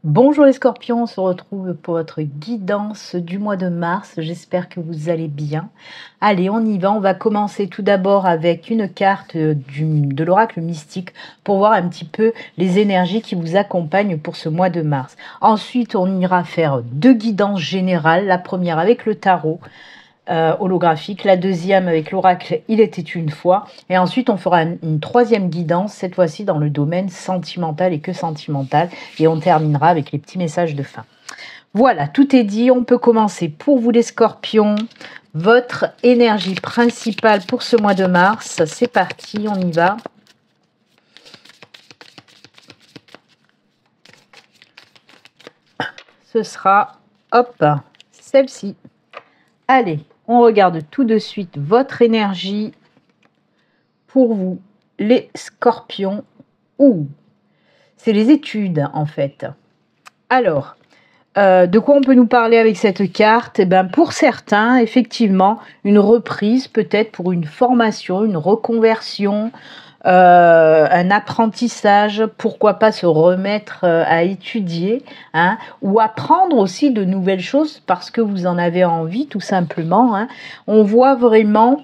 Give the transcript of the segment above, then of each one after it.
Bonjour les scorpions, on se retrouve pour votre guidance du mois de mars. J'espère que vous allez bien. Allez, on y va. On va commencer tout d'abord avec une carte de l'oracle mystique pour voir un petit peu les énergies qui vous accompagnent pour ce mois de mars. Ensuite, on ira faire deux guidances générales. La première avec le tarot holographique, la deuxième avec l'oracle Il était une fois, et ensuite on fera une troisième guidance, cette fois-ci dans le domaine sentimental et que sentimental, et on terminera avec les petits messages de fin. Voilà, tout est dit, on peut commencer. Pour vous les scorpions, votre énergie principale pour ce mois de mars, c'est parti, on y va. Ce sera, hop, celle-ci. Allez, on regarde tout de suite votre énergie pour vous, les scorpions. C'est les études, en fait. Alors, de quoi on peut nous parler avec cette carte? Pour certains, effectivement, une reprise, peut-être pour une formation, une reconversion, un apprentissage, pourquoi pas se remettre à étudier, hein, ou apprendre aussi de nouvelles choses parce que vous en avez envie, tout simplement. Hein. On voit vraiment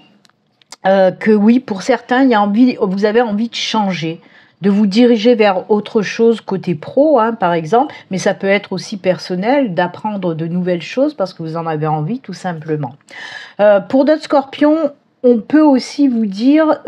que oui, pour certains, vous avez envie de changer, de vous diriger vers autre chose côté pro, hein, par exemple, mais ça peut être aussi personnel, d'apprendre de nouvelles choses parce que vous en avez envie, tout simplement. Pour d'autres scorpions, on peut aussi vous dire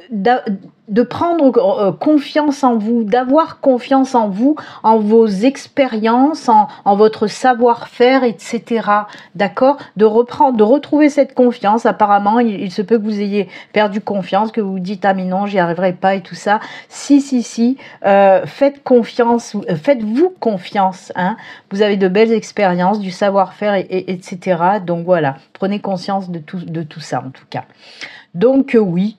de prendre confiance en vous, d'avoir confiance en vous, en vos expériences, en votre savoir-faire, etc. D'accord? De retrouver cette confiance. Apparemment, il se peut que vous ayez perdu confiance, que vous vous dites « Ah mais non, j'y arriverai pas » et tout ça. Si. Faites confiance, faites-vous confiance. Hein? Vous avez de belles expériences, du savoir-faire, etc. Donc voilà, prenez conscience de tout ça en tout cas. Donc oui,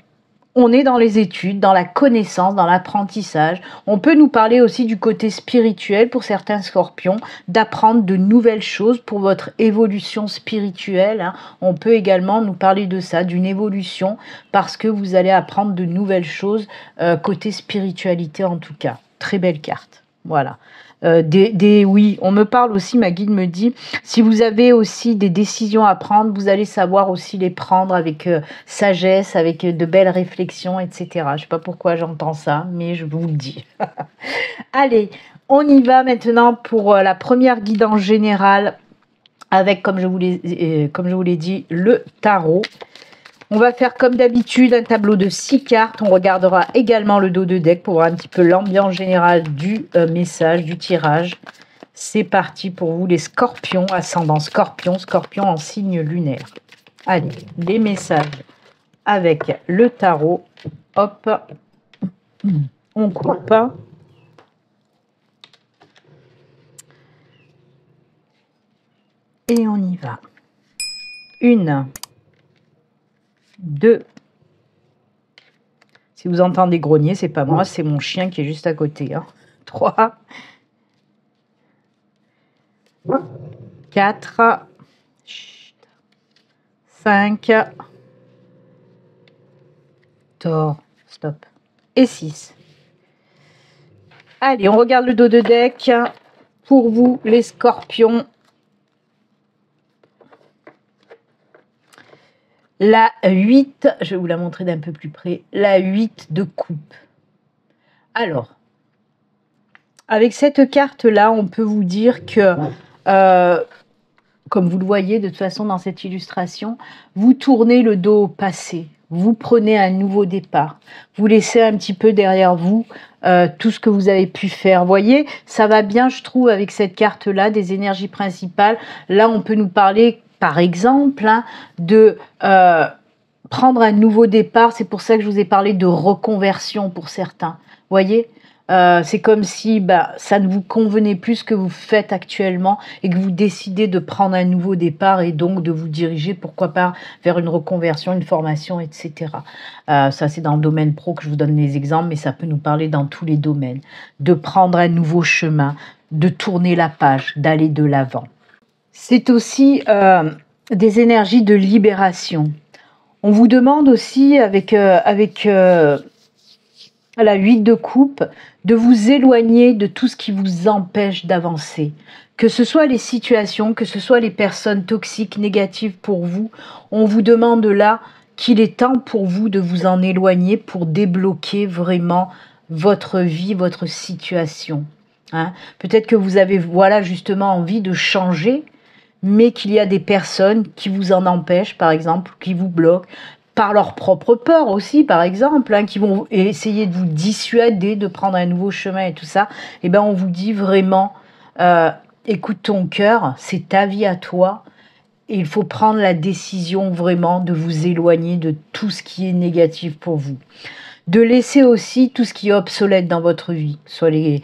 on est dans les études, dans la connaissance, dans l'apprentissage. On peut nous parler aussi du côté spirituel pour certains scorpions, d'apprendre de nouvelles choses pour votre évolution spirituelle. Hein. On peut également nous parler de ça, d'une évolution, parce que vous allez apprendre de nouvelles choses côté spiritualité en tout cas. Très belle carte. Voilà. Oui, on me parle aussi, ma guide me dit, si vous avez aussi des décisions à prendre, vous allez savoir aussi les prendre avec sagesse, avec de belles réflexions, etc. Je ne sais pas pourquoi j'entends ça, mais je vous le dis. Allez, on y va maintenant pour la première guidance générale avec, comme je vous l'ai dit, le tarot. On va faire comme d'habitude un tableau de 6 cartes. On regardera également le dos de deck pour voir un petit peu l'ambiance générale du message, du tirage. C'est parti pour vous les scorpions, ascendant scorpion, scorpion en signe lunaire. Allez, les messages avec le tarot. Hop, on coupe. Et on y va. 1, 2. Si vous entendez grogner, c'est pas moi, c'est mon chien qui est juste à côté. Hein. 3, 4, 5, stop, et 6. Allez, on regarde le dos de deck pour vous, les scorpions. La 8, je vais vous la montrer d'un peu plus près, la 8 de coupe. Alors, avec cette carte-là, on peut vous dire que, comme vous le voyez de toute façon dans cette illustration, vous tournez le dos au passé, vous prenez un nouveau départ, vous laissez un petit peu derrière vous tout ce que vous avez pu faire. Vous voyez, ça va bien, je trouve, avec cette carte-là, des énergies principales. Là, on peut nous parler par exemple, hein, de prendre un nouveau départ. C'est pour ça que je vous ai parlé de reconversion pour certains. Vous voyez, c'est comme si ça ne vous convenait plus ce que vous faites actuellement et que vous décidez de prendre un nouveau départ et donc de vous diriger, pourquoi pas, vers une reconversion, une formation, etc. Ça, c'est dans le domaine pro que je vous donne les exemples, mais ça peut nous parler dans tous les domaines. De prendre un nouveau chemin, de tourner la page, d'aller de l'avant. C'est aussi des énergies de libération. On vous demande aussi avec la 8 de coupe, de vous éloigner de tout ce qui vous empêche d'avancer. Que ce soit les situations, que ce soit les personnes toxiques, négatives pour vous, on vous demande là qu'il est temps pour vous de vous en éloigner pour débloquer vraiment votre vie, votre situation. Hein? Peut-être que vous avez voilà, justement envie de changer, mais qu'il y a des personnes qui vous en empêchent, par exemple, qui vous bloquent, par leur propre peur aussi, par exemple, hein, qui vont essayer de vous dissuader de prendre un nouveau chemin et tout ça. Eh bien, on vous dit vraiment, écoute ton cœur, c'est ta vie à toi, et il faut prendre la décision vraiment de vous éloigner de tout ce qui est négatif pour vous. De laisser aussi tout ce qui est obsolète dans votre vie, soit les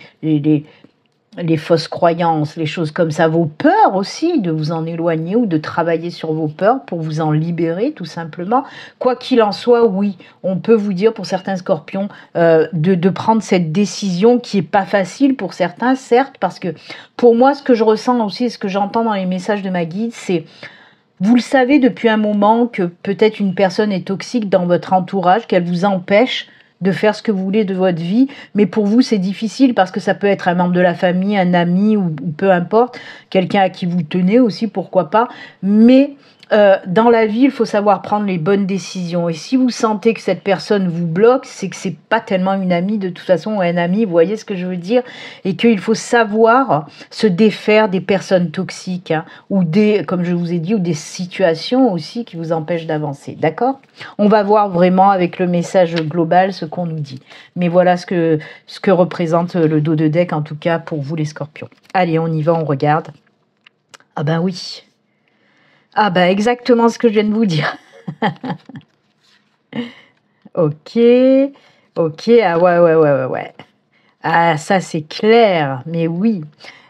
fausses croyances, les choses comme ça, vos peurs aussi, de vous en éloigner ou de travailler sur vos peurs pour vous en libérer tout simplement. Quoi qu'il en soit, oui, on peut vous dire pour certains scorpions de prendre cette décision qui n'est pas facile pour certains, certes, parce que pour moi, ce que je ressens aussi et ce que j'entends dans les messages de ma guide, c'est vous le savez depuis un moment que peut-être une personne est toxique dans votre entourage, qu'elle vous empêche de faire ce que vous voulez de votre vie, mais pour vous c'est difficile parce que ça peut être un membre de la famille, un ami ou peu importe, quelqu'un à qui vous tenez aussi, pourquoi pas, mais dans la vie il faut savoir prendre les bonnes décisions, et si vous sentez que cette personne vous bloque, c'est que c'est pas tellement une amie de toute façon, ou un ami, vous voyez ce que je veux dire, et qu'il faut savoir se défaire des personnes toxiques, hein, ou des, comme je vous ai dit, ou des situations aussi qui vous empêchent d'avancer, d'accord? On va voir vraiment avec le message global ce qu'on nous dit, mais voilà ce que représente le dos de deck, en tout cas pour vous les scorpions. Allez, on y va, on regarde. Ah ben oui. Ah bah exactement ce que je viens de vous dire. Ok, ah ouais. Ah ça c'est clair, mais oui.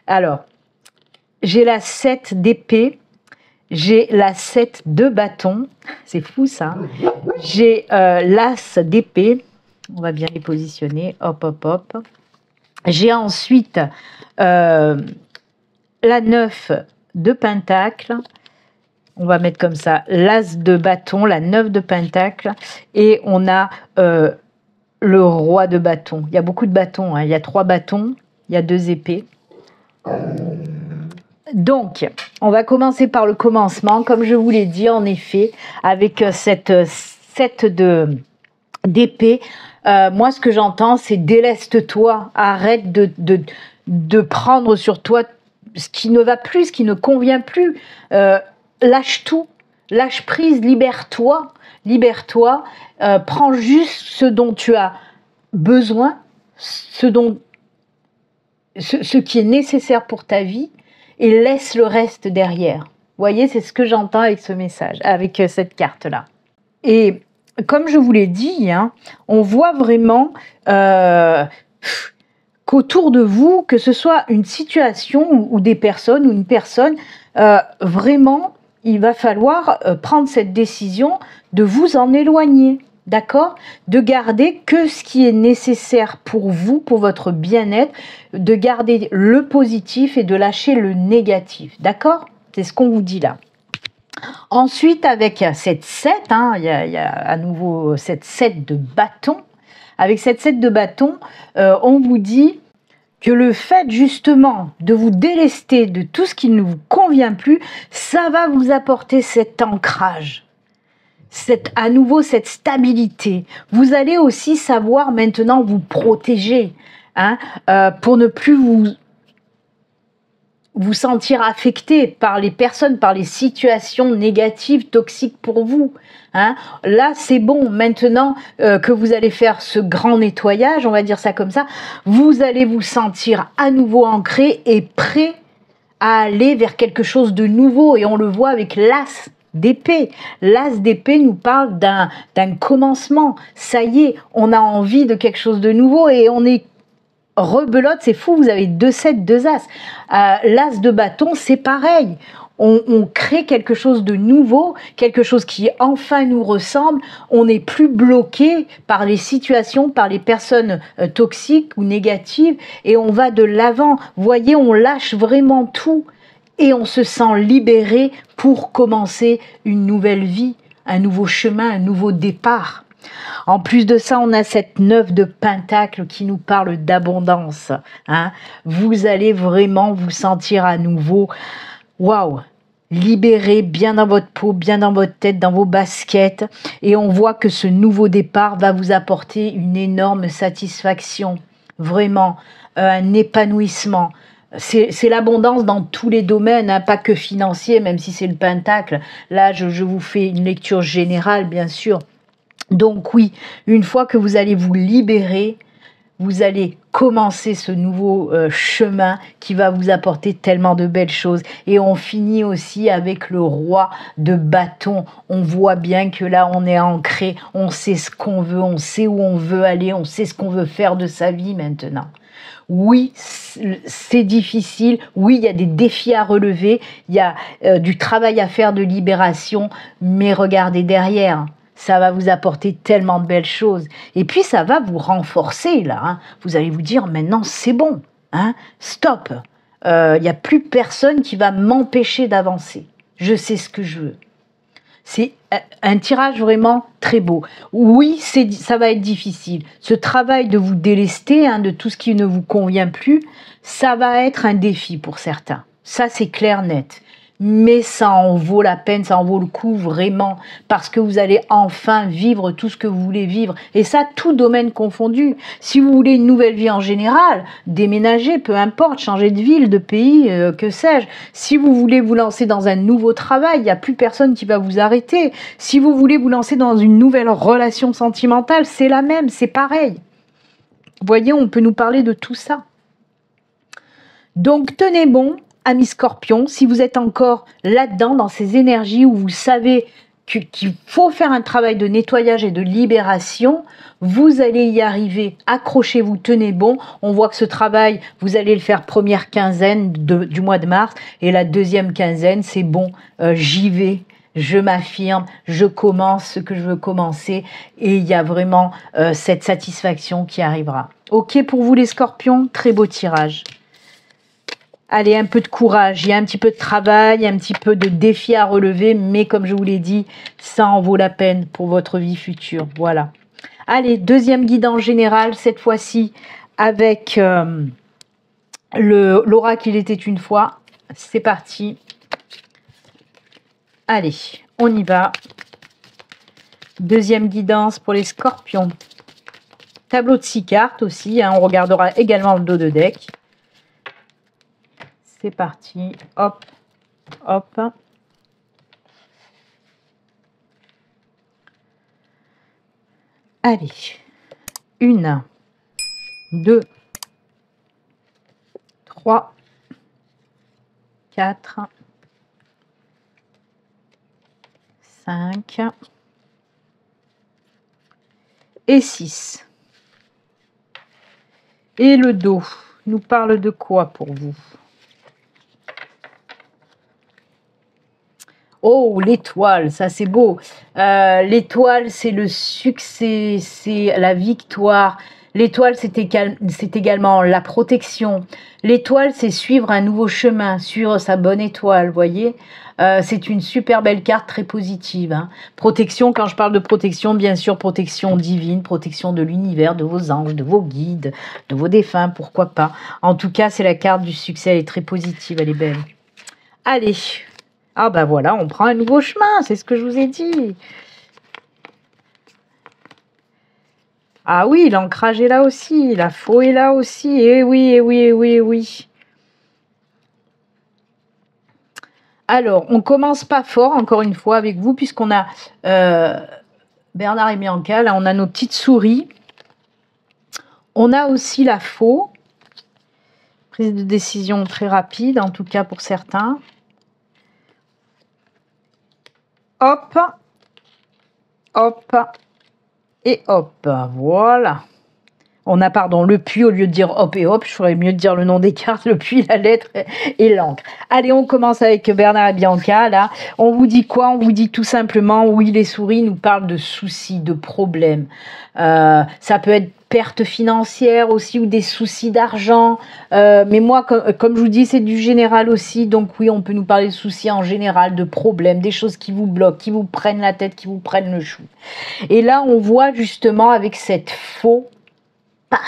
Alors, j'ai la 7 d'épée, j'ai la 7 de bâton, c'est fou ça. J'ai l'as d'épée, on va bien les positionner, hop. J'ai ensuite la 9 de pentacle. On va mettre comme ça, l'as de bâton, la 9 de pentacle, et on a le roi de bâton. Il y a beaucoup de bâtons, hein. Il y a 3 bâtons, il y a 2 épées. Donc, on va commencer par le commencement, comme je vous l'ai dit, en effet, avec cette 7 d'épée. Moi, ce que j'entends, c'est déleste-toi, arrête de prendre sur toi ce qui ne va plus, ce qui ne convient plus. Lâche tout, lâche prise, libère-toi, prends juste ce dont tu as besoin, ce qui est nécessaire pour ta vie, et laisse le reste derrière. Vous voyez, c'est ce que j'entends avec ce message, avec cette carte-là. Et comme je vous l'ai dit, hein, on voit vraiment qu'autour de vous, que ce soit une situation ou des personnes ou une personne, vraiment, il va falloir prendre cette décision de vous en éloigner, d'accord? De garder que ce qui est nécessaire pour vous, pour votre bien-être, de garder le positif et de lâcher le négatif, d'accord? C'est ce qu'on vous dit là. Ensuite, avec cette 7, hein, il y a à nouveau cette 7 de bâton. Avec cette 7 de bâton, on vous dit que le fait justement de vous délester de tout ce qui ne vous convient plus, ça va vous apporter cet ancrage, à nouveau cette stabilité. Vous allez aussi savoir maintenant vous protéger, hein, pour ne plus vous sentir affecté par les personnes, par les situations négatives, toxiques pour vous. Hein. Là, c'est bon. Maintenant que vous allez faire ce grand nettoyage, on va dire ça comme ça, vous allez vous sentir à nouveau ancré et prêt à aller vers quelque chose de nouveau. Et on le voit avec l'as d'épée. L'as d'épée nous parle d'un commencement. Ça y est, on a envie de quelque chose de nouveau et on est rebelote, c'est fou, vous avez 2 7, 2 as. L'as de bâton, c'est pareil. On crée quelque chose de nouveau, quelque chose qui enfin nous ressemble. On n'est plus bloqué par les situations, par les personnes toxiques ou négatives, et on va de l'avant. Vous voyez, on lâche vraiment tout et on se sent libéré pour commencer une nouvelle vie, un nouveau chemin, un nouveau départ. En plus de ça, on a cette 9 de Pentacle qui nous parle d'abondance. Hein. Vous allez vraiment vous sentir à nouveau, waouh, libéré, bien dans votre peau, bien dans votre tête, dans vos baskets. Et on voit que ce nouveau départ va vous apporter une énorme satisfaction, vraiment, un épanouissement. C'est l'abondance dans tous les domaines, hein, pas que financier, même si c'est le Pentacle. Là, je vous fais une lecture générale, bien sûr. Donc oui, une fois que vous allez vous libérer, vous allez commencer ce nouveau chemin qui va vous apporter tellement de belles choses. Et on finit aussi avec le roi de bâton. On voit bien que là, on est ancré, on sait ce qu'on veut, on sait où on veut aller, on sait ce qu'on veut faire de sa vie maintenant. Oui, c'est difficile. Oui, il y a des défis à relever. Il y a du travail à faire de libération. Mais regardez derrière. Ça va vous apporter tellement de belles choses. Et puis, ça va vous renforcer, là. Hein. Vous allez vous dire, maintenant, c'est bon. Hein. Stop. Il n'y a plus personne qui va m'empêcher d'avancer. Je sais ce que je veux. C'est un tirage vraiment très beau. Oui, ça va être difficile. Ce travail de vous délester, hein, de tout ce qui ne vous convient plus, ça va être un défi pour certains. Ça, c'est clair, net. Mais ça en vaut la peine, ça en vaut le coup vraiment, parce que vous allez enfin vivre tout ce que vous voulez vivre. Et ça, tout domaine confondu. Si vous voulez une nouvelle vie en général, déménager, peu importe, changer de ville, de pays, que sais-je. Si vous voulez vous lancer dans un nouveau travail, il n'y a plus personne qui va vous arrêter. Si vous voulez vous lancer dans une nouvelle relation sentimentale, c'est la même, c'est pareil. Vous voyez, on peut nous parler de tout ça. Donc, tenez bon. Amis Scorpions, si vous êtes encore là-dedans, dans ces énergies où vous savez qu'il faut faire un travail de nettoyage et de libération, vous allez y arriver. Accrochez-vous, tenez bon. On voit que ce travail, vous allez le faire première quinzaine du mois de mars et la deuxième quinzaine, c'est bon, j'y vais. Je m'affirme, je commence ce que je veux commencer et il y a vraiment cette satisfaction qui arrivera. Ok pour vous les Scorpions, très beau tirage. Allez, un peu de courage, il y a un petit peu de travail, un petit peu de défi à relever, mais comme je vous l'ai dit, ça en vaut la peine pour votre vie future. Voilà. Allez, deuxième guidance générale, cette fois-ci avec l'oracle Il était une fois. C'est parti. Allez, on y va. Deuxième guidance pour les Scorpions. Tableau de 6 cartes aussi, hein, on regardera également le dos de deck. C'est parti, hop, hop. Allez, 1, 2, 3, 4, 5 et 6. Et le dos nous parle de quoi pour vous ? Oh, l'étoile, ça c'est beau. L'étoile, c'est le succès, c'est la victoire. L'étoile, c'est également la protection. L'étoile, c'est suivre un nouveau chemin, suivre sa bonne étoile, vous voyez. C'est une super belle carte, très positive. Hein. Protection, quand je parle de protection, bien sûr, protection divine, protection de l'univers, de vos anges, de vos guides, de vos défunts, pourquoi pas. En tout cas, c'est la carte du succès, elle est très positive, elle est belle. Allez. Ah ben voilà, on prend un nouveau chemin, c'est ce que je vous ai dit. Ah oui, l'ancrage est là aussi, la faux est là aussi, eh oui, eh oui, eh oui, eh oui. Alors, on commence pas fort, encore une fois, avec vous, puisqu'on a Bernard et Bianca, là on a nos petites souris. On a aussi la faux, prise de décision très rapide, en tout cas pour certains. Hop, hop, et hop, voilà. On a, pardon, le puits, au lieu de dire hop et hop, je ferais mieux de dire le nom des cartes, le puits, la lettre et l'encre. Allez, on commence avec Bernard et Bianca, là. On vous dit quoi? On vous dit tout simplement, oui, les souris nous parlent de soucis, de problèmes. Ça peut être pertes financières aussi ou des soucis d'argent. Mais moi, comme je vous dis, c'est du général aussi. Donc oui, on peut nous parler de soucis en général, de problèmes, des choses qui vous bloquent, qui vous prennent la tête, qui vous prennent le chou. Et là, on voit justement avec cette faux, paf,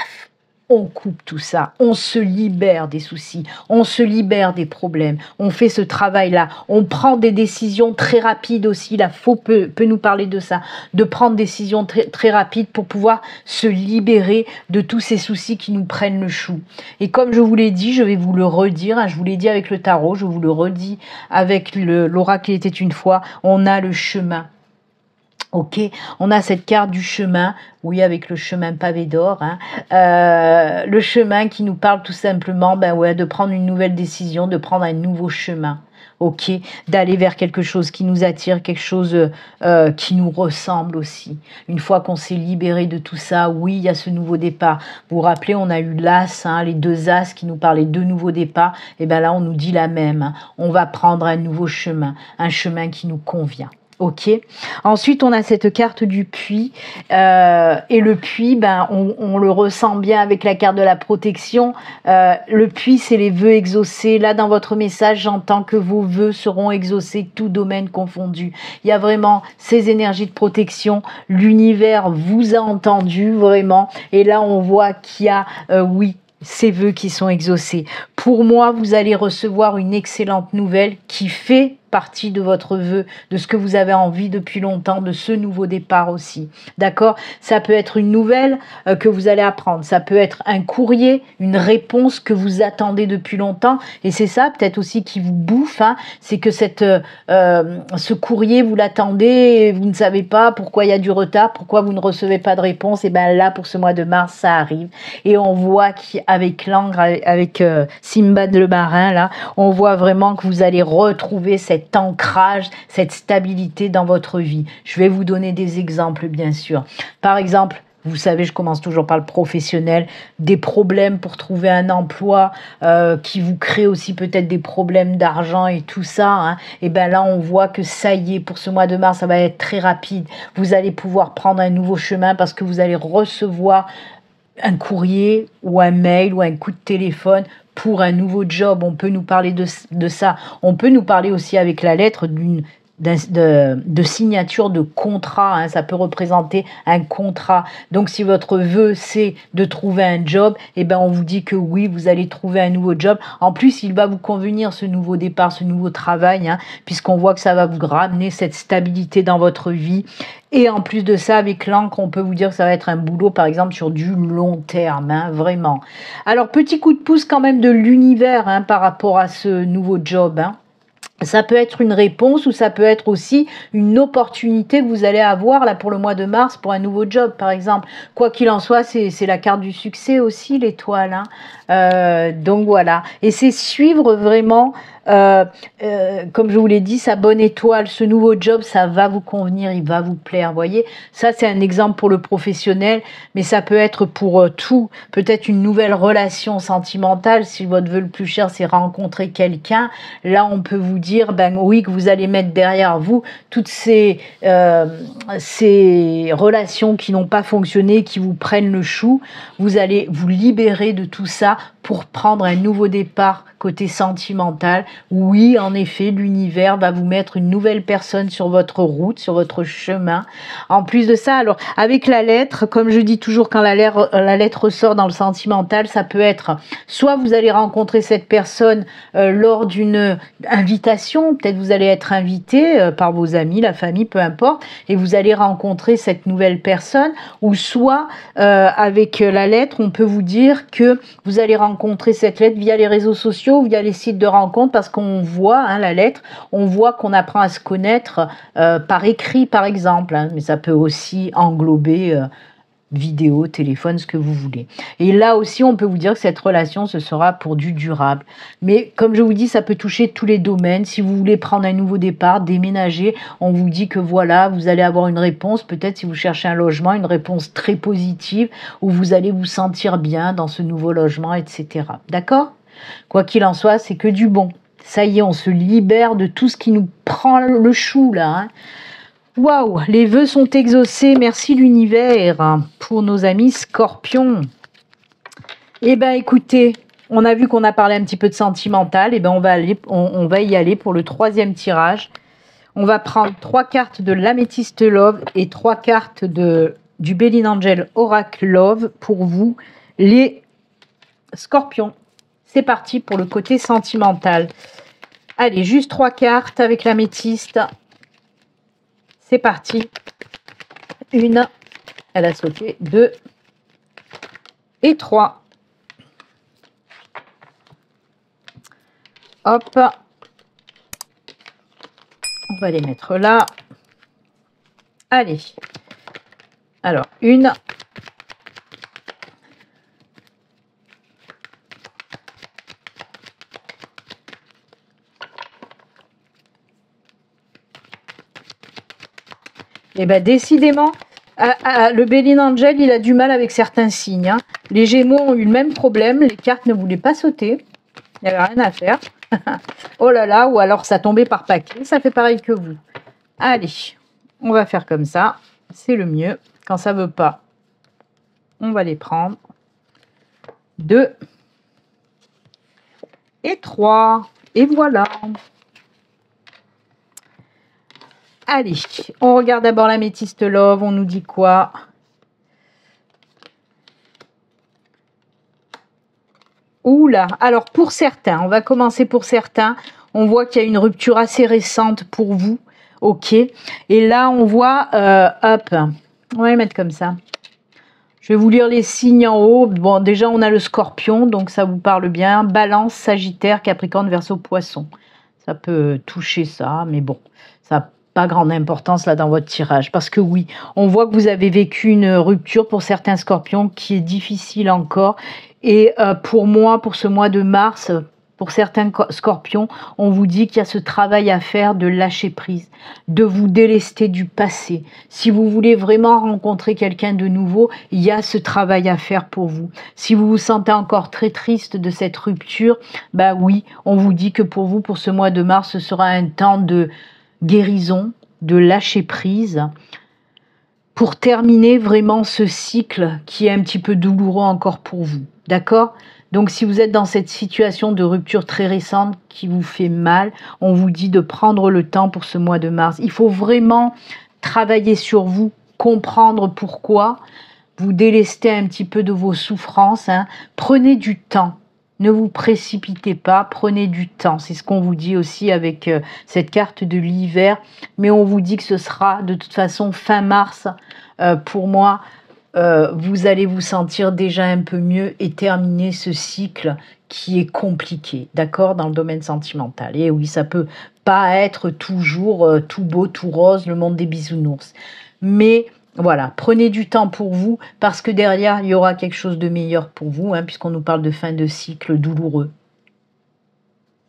on coupe tout ça, on se libère des soucis, on se libère des problèmes, on fait ce travail-là, on prend des décisions très rapides aussi, la faux peut nous parler de ça, de prendre des décisions très, très rapides pour pouvoir se libérer de tous ces soucis qui nous prennent le chou. Et comme je vous l'ai dit, je vais vous le redire, hein, je vous l'ai dit avec le tarot, je vous le redis avec l'oracle Il était une fois, on a le chemin. Ok, on a cette carte du chemin, oui, avec le chemin pavé d'or, hein. Le chemin qui nous parle tout simplement de prendre une nouvelle décision, de prendre un nouveau chemin, ok, d'aller vers quelque chose qui nous attire, quelque chose qui nous ressemble aussi. Une fois qu'on s'est libéré de tout ça, oui, il y a ce nouveau départ. Vous vous rappelez, on a eu l'as, hein, les deux as qui nous parlaient de nouveaux départs, et bien là, on nous dit la même, hein. On va prendre un nouveau chemin, un chemin qui nous convient. Ok. Ensuite, on a cette carte du puits et le puits, on le ressent bien avec la carte de la protection. Le puits, c'est les vœux exaucés. Là, dans votre message, j'entends que vos vœux seront exaucés, tout domaine confondu. Il y a vraiment ces énergies de protection. L'univers vous a entendu vraiment. Et là, on voit qu'il y a, oui, ces vœux qui sont exaucés. Pour moi, vous allez recevoir une excellente nouvelle qui fait partie de votre vœu, de ce que vous avez envie depuis longtemps, de ce nouveau départ aussi. D'accord? Ça peut être une nouvelle que vous allez apprendre. Ça peut être un courrier, une réponse que vous attendez depuis longtemps. Et c'est ça peut-être aussi qui vous bouffe. Hein, c'est que ce courrier, vous l'attendez et vous ne savez pas pourquoi il y a du retard, pourquoi vous ne recevez pas de réponse. Et bien là, pour ce mois de mars, ça arrive. Et on voit qu'avec l'encre, avec Simbad le marin, là, on voit vraiment que vous allez retrouver cet ancrage, cette stabilité dans votre vie. Je vais vous donner des exemples, bien sûr. Par exemple, vous savez, je commence toujours par le professionnel, des problèmes pour trouver un emploi qui vous crée aussi peut-être des problèmes d'argent et tout ça. Hein. Et bien là, on voit que ça y est, pour ce mois de mars, ça va être très rapide. Vous allez pouvoir prendre un nouveau chemin parce que vous allez recevoir un courrier ou un mail ou un coup de téléphone pour un nouveau job. On peut nous parler de ça. On peut nous parler aussi avec la lettre de signature de contrat, hein, ça peut représenter un contrat. Donc si votre vœu c'est de trouver un job, et ben on vous dit que oui, vous allez trouver un nouveau job. En plus, il va vous convenir ce nouveau départ, ce nouveau travail, hein, puisqu'on voit que ça va vous ramener cette stabilité dans votre vie. Et en plus de ça, avec l'encre, on peut vous dire que ça va être un boulot, par exemple, sur du long terme, hein, vraiment. Alors, petit coup de pouce quand même de l'univers, hein, par rapport à ce nouveau job, hein. Ça peut être une réponse ou ça peut être aussi une opportunité que vous allez avoir là pour le mois de mars pour un nouveau job, par exemple. Quoi qu'il en soit, c'est la carte du succès aussi, l'étoile. Hein. Donc voilà. Et c'est suivre vraiment, comme je vous l'ai dit, sa bonne étoile, ce nouveau job, ça va vous convenir, il va vous plaire. Vous voyez, ça c'est un exemple pour le professionnel, mais ça peut être pour tout. Peut-être une nouvelle relation sentimentale. Si votre vœu le plus cher, c'est rencontrer quelqu'un, là on peut vous dire, ben oui, que vous allez mettre derrière vous toutes ces relations qui n'ont pas fonctionné, qui vous prennent le chou. Vous allez vous libérer de tout ça pour prendre un nouveau départ côté sentimental. Oui, en effet, l'univers va vous mettre une nouvelle personne sur votre route, sur votre chemin. En plus de ça, alors, avec la lettre, comme je dis toujours, quand la lettre sort dans le sentimental, ça peut être, soit vous allez rencontrer cette personne lors d'une invitation, peut-être vous allez être invité par vos amis, la famille, peu importe, et vous allez rencontrer cette nouvelle personne, ou soit, avec la lettre, on peut vous dire que vous allez rencontrer cette lettre via les réseaux sociaux, via les sites de rencontres, parce qu'on voit, hein, la lettre, on voit qu'on apprend à se connaître par écrit, par exemple, hein, mais ça peut aussi englober vidéo, téléphone, ce que vous voulez. Et là aussi, on peut vous dire que cette relation, ce sera pour du durable. Mais comme je vous dis, ça peut toucher tous les domaines. Si vous voulez prendre un nouveau départ, déménager, on vous dit que voilà, vous allez avoir une réponse, peut-être si vous cherchez un logement, une réponse très positive, où vous allez vous sentir bien dans ce nouveau logement, etc. D'accord ? Quoi qu'il en soit, c'est que du bon. Ça y est, on se libère de tout ce qui nous prend le chou, là, hein. Waouh, les vœux sont exaucés. Merci l'univers pour nos amis scorpions. Eh bien, écoutez, on a vu qu'on a parlé un petit peu de sentimental. Eh bien, on va y aller pour le troisième tirage. On va prendre 3 cartes de l'Améthyste Love et 3 cartes du Béline Angel Oracle Love pour vous, les scorpions. C'est parti pour le côté sentimental. Allez, juste 3 cartes avec l'améthyste. C'est parti. 1, elle a sauté. 2 et 3. Hop. On va les mettre là. Allez. Alors, 1. Et bien, décidément, le Béline Angel, il a du mal avec certains signes. Hein. Les Gémeaux ont eu le même problème. Les cartes ne voulaient pas sauter. Il n'y avait rien à faire. Oh là là, ou alors ça tombait par paquet. Ça fait pareil que vous. Allez, on va faire comme ça. C'est le mieux. Quand ça ne veut pas, on va les prendre. 2 et 3. Et voilà. Allez, on regarde d'abord l'Améthyste Love. On nous dit quoi? Oula, alors pour certains, on va commencer pour certains. On voit qu'il y a une rupture assez récente pour vous. Ok. Et là, on voit, hop, on va les mettre comme ça. Je vais vous lire les signes en haut. Bon, déjà, on a le Scorpion, donc ça vous parle bien. Balance, Sagittaire, Capricorne, Verseau, Poisson. Ça peut toucher ça, mais bon, ça n'a pas grande importance là dans votre tirage. Parce que oui, on voit que vous avez vécu une rupture pour certains Scorpions qui est difficile encore. Et pour moi, pour ce mois de mars, pour certains Scorpions, on vous dit qu'il y a ce travail à faire de lâcher prise, de vous délester du passé. Si vous voulez vraiment rencontrer quelqu'un de nouveau, il y a ce travail à faire pour vous. Si vous vous sentez encore très triste de cette rupture, bah oui, on vous dit que pour vous, pour ce mois de mars, ce sera un temps de guérison, de lâcher prise, pour terminer vraiment ce cycle qui est un petit peu douloureux encore pour vous. D'accord ? Donc, si vous êtes dans cette situation de rupture très récente qui vous fait mal, on vous dit de prendre le temps pour ce mois de mars. Il faut vraiment travailler sur vous, comprendre pourquoi, vous délester un petit peu de vos souffrances. Hein. Prenez du temps. Ne vous précipitez pas, prenez du temps. C'est ce qu'on vous dit aussi avec cette carte de l'hiver. Mais on vous dit que ce sera de toute façon fin mars. Pour moi, vous allez vous sentir déjà un peu mieux et terminer ce cycle qui est compliqué, d'accord, dans le domaine sentimental. Et oui, ça peut pas être toujours tout beau, tout rose, le monde des bisounours. Mais voilà, prenez du temps pour vous, parce que derrière, il y aura quelque chose de meilleur pour vous, hein, puisqu'on nous parle de fin de cycle douloureux.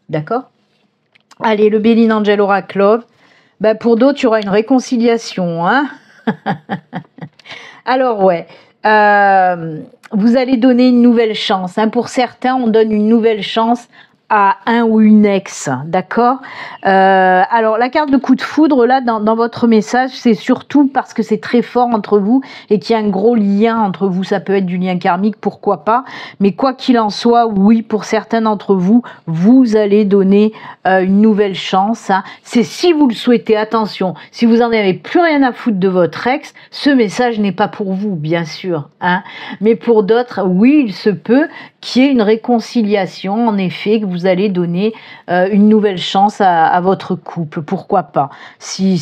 D'accord ? Allez, le Béline Angel Oracle Love. Ben, pour d'autres, il y aura une réconciliation. Hein. Alors, ouais, vous allez donner une nouvelle chance. Hein. Pour certains, on donne une nouvelle chance à un ou une ex, d'accord. Alors, la carte de coup de foudre, là, dans votre message, c'est surtout parce que c'est très fort entre vous et qu'il y a un gros lien entre vous. Ça peut être du lien karmique, pourquoi pas. Mais quoi qu'il en soit, oui, pour certains d'entre vous, vous allez donner une nouvelle chance. Hein. C'est si vous le souhaitez, attention, si vous n'en avez plus rien à foutre de votre ex, ce message n'est pas pour vous, bien sûr. Hein. Mais pour d'autres, oui, il se peut qu'il y ait une réconciliation, en effet, que vous allez donner une nouvelle chance à votre couple, pourquoi pas. Si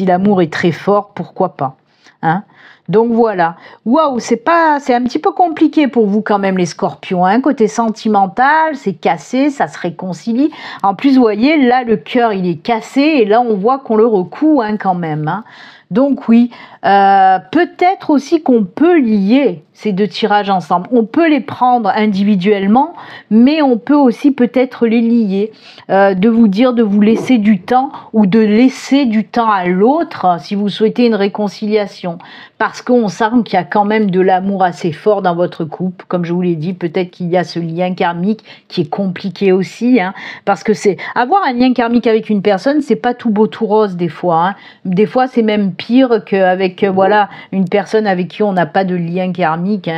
l'amour est très fort, pourquoi pas. Hein. Donc voilà. Waouh, c'est un petit peu compliqué pour vous quand même les Scorpions. Hein. Côté sentimental, c'est cassé, ça se réconcilie. En plus, vous voyez, là, le cœur, il est cassé et là, on voit qu'on le recoue hein, quand même. Hein. Donc oui, peut-être aussi qu'on peut lier ces deux tirages ensemble. On peut les prendre individuellement, mais on peut aussi peut-être les lier. De vous dire de vous laisser du temps ou de laisser du temps à l'autre si vous souhaitez une réconciliation. Parce qu'on sent qu'il y a quand même de l'amour assez fort dans votre couple. Comme je vous l'ai dit, peut-être qu'il y a ce lien karmique qui est compliqué aussi. Parce que c'est avoir un lien karmique avec une personne, c'est pas tout beau tout rose des fois. Des fois, c'est même pire qu'avec voilà, une personne avec qui on n'a pas de lien karmique.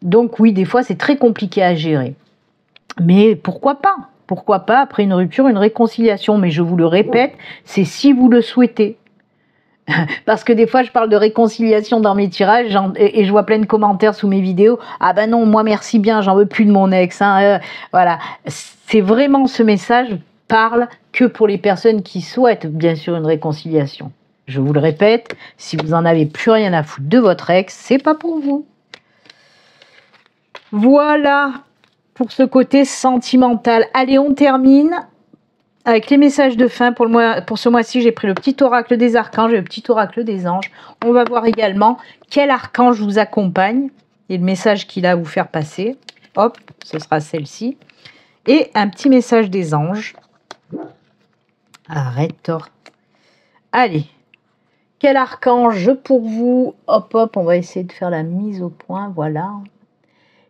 Donc oui, des fois, c'est très compliqué à gérer. Mais pourquoi pas? Pourquoi pas, après une rupture, une réconciliation? Mais je vous le répète, c'est si vous le souhaitez. Parce que des fois, je parle de réconciliation dans mes tirages et je vois plein de commentaires sous mes vidéos. Ah ben non, moi merci bien, j'en veux plus de mon ex. Voilà, c'est vraiment ce message parle que pour les personnes qui souhaitent bien sûr une réconciliation. Je vous le répète, si vous en avez plus rien à foutre de votre ex, c'est pas pour vous. Voilà pour ce côté sentimental. Allez, on termine avec les messages de fin. Pour ce mois-ci, j'ai pris le petit oracle des archanges et le petit oracle des anges. On va voir également quel archange vous accompagne et le message qu'il a à vous faire passer. Hop, ce sera celle-ci. Et un petit message des anges. Arrête. Allez, quel archange pour vous? Hop, hop, on va essayer de faire la mise au point. Voilà.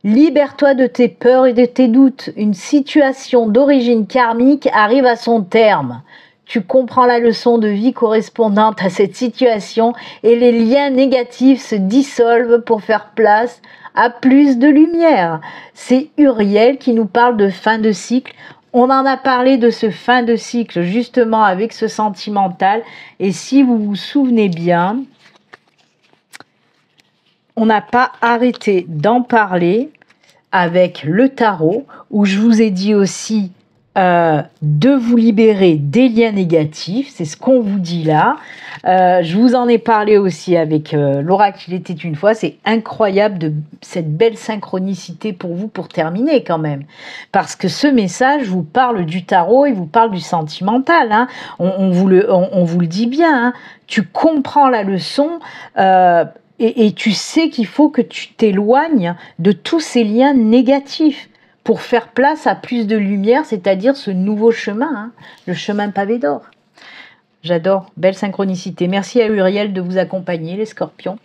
Libère-toi de tes peurs et de tes doutes. Une situation d'origine karmique arrive à son terme. Tu comprends la leçon de vie correspondante à cette situation et les liens négatifs se dissolvent pour faire place à plus de lumière. C'est Uriel qui nous parle de fin de cycle. On en a parlé de ce fin de cycle justement avec ce sentimental. Et si vous vous souvenez bien, on n'a pas arrêté d'en parler avec le tarot, où je vous ai dit aussi de vous libérer des liens négatifs, c'est ce qu'on vous dit là. Je vous en ai parlé aussi avec l'oracle Il était une fois, c'est incroyable de cette belle synchronicité pour vous pour terminer quand même. Parce que ce message vous parle du tarot et vous parle du sentimental. On vous le dit bien, tu comprends la leçon et tu sais qu'il faut que tu t'éloignes de tous ces liens négatifs pour faire place à plus de lumière, c'est-à-dire ce nouveau chemin, le chemin pavé d'or. J'adore, belle synchronicité. Merci à Uriel de vous accompagner, les scorpions.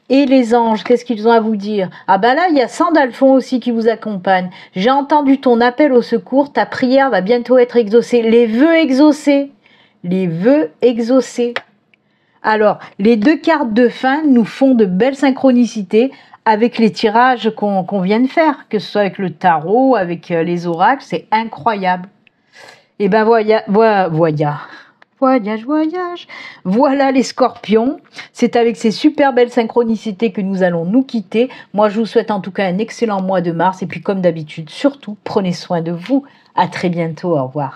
Et les anges, qu'est-ce qu'ils ont à vous dire? Ah bah là, il y a Sandalphon aussi qui vous accompagne. J'ai entendu ton appel au secours, ta prière va bientôt être exaucée. Les vœux exaucés. Les vœux exaucés. Alors, les deux cartes de fin nous font de belles synchronicités avec les tirages qu'on vient de faire, que ce soit avec le tarot, avec les oracles, c'est incroyable. Et ben voyage. Voilà les scorpions, c'est avec ces super belles synchronicités que nous allons nous quitter. Moi, je vous souhaite en tout cas un excellent mois de mars, et puis comme d'habitude, surtout, prenez soin de vous. À très bientôt, au revoir.